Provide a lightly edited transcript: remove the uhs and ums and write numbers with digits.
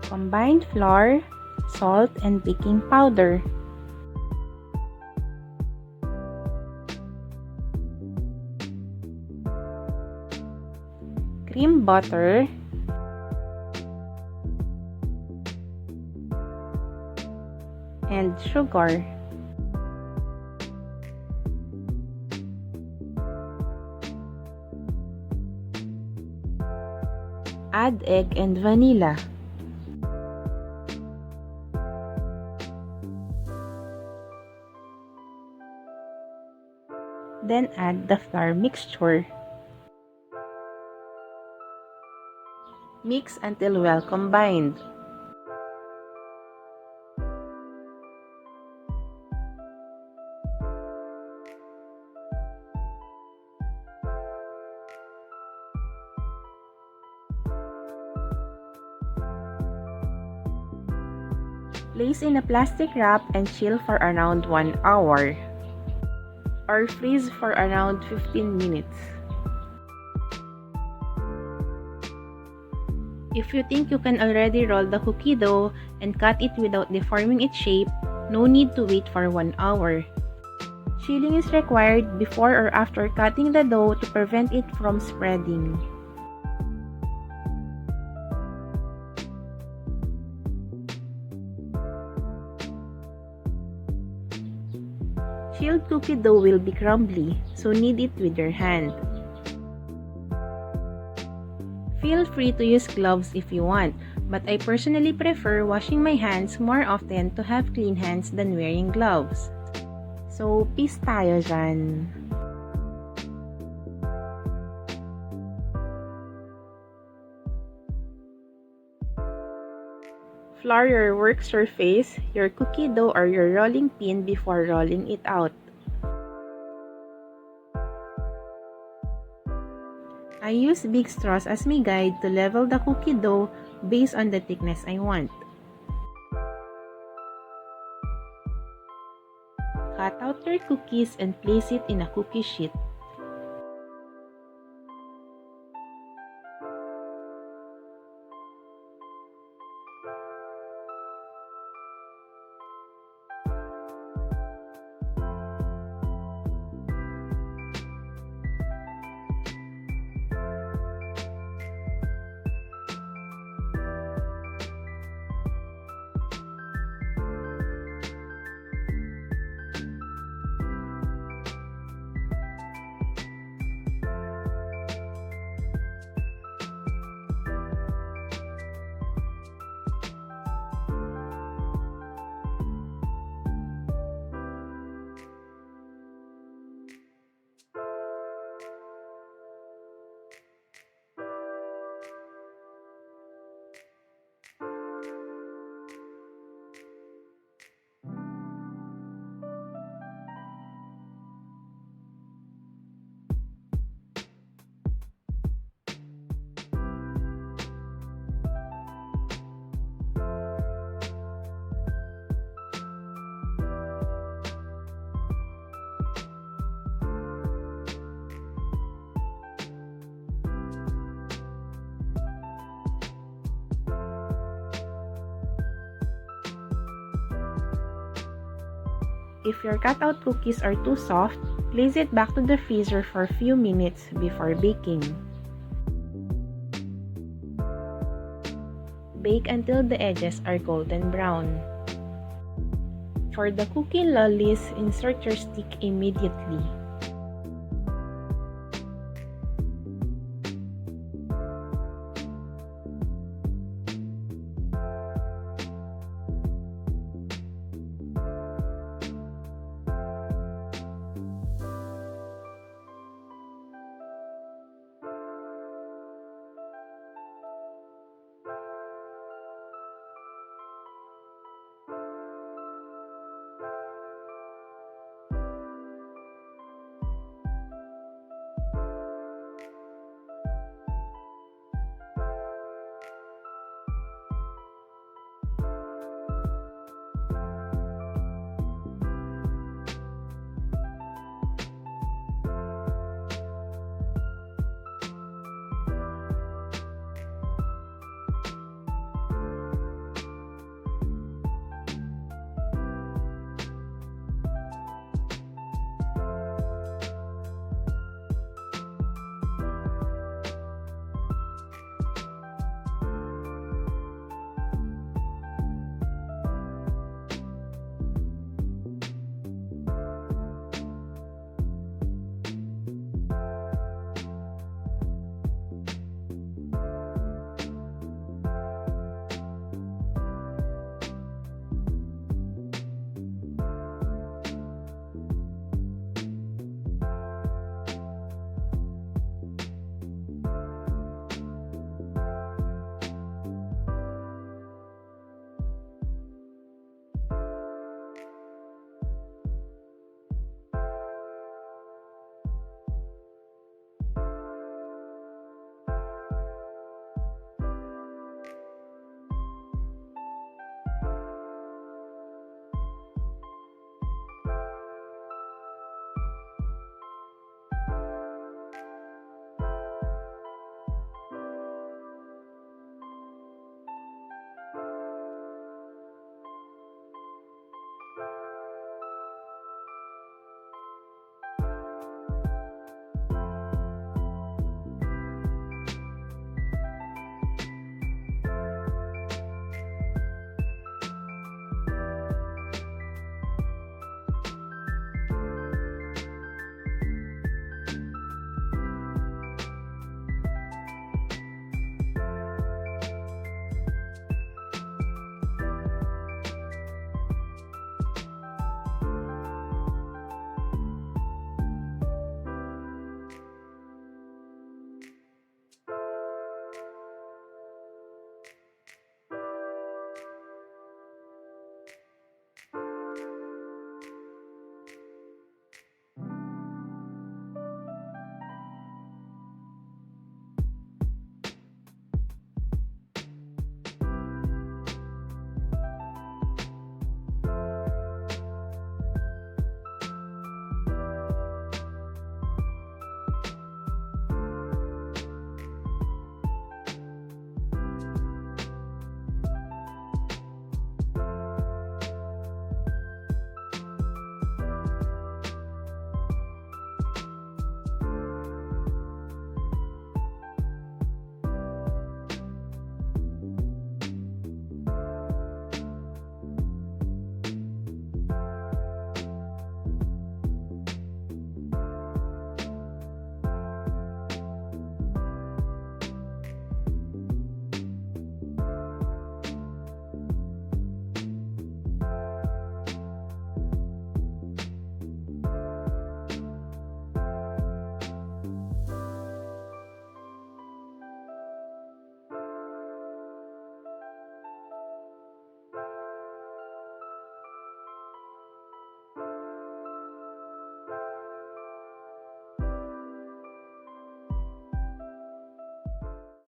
Combine flour, salt, and baking powder. Cream butter. And sugar. Add egg and vanilla. Then add the flour mixture. Mix until well combined. Place in a plastic wrap and chill for around 1 hour. Or freeze for around 15 minutes. If you think you can already roll the cookie dough and cut it without deforming its shape, no need to wait for 1 hour. Chilling is required before or after cutting the dough to prevent it from spreading. Chilled cookie dough will be crumbly, so knead it with your hand. Feel free to use gloves if you want, but I personally prefer washing my hands more often to have clean hands than wearing gloves. So, peace tayo dyan. Flour your work surface, your cookie dough or your rolling pin before rolling it out. I use big straws as my guide to level the cookie dough based on the thickness I want. Cut out your cookies and place it in a cookie sheet. If your cutout cookies are too soft, place it back to the freezer for a few minutes before baking. Bake until the edges are golden brown. For the cookie lollies, insert your stick immediately.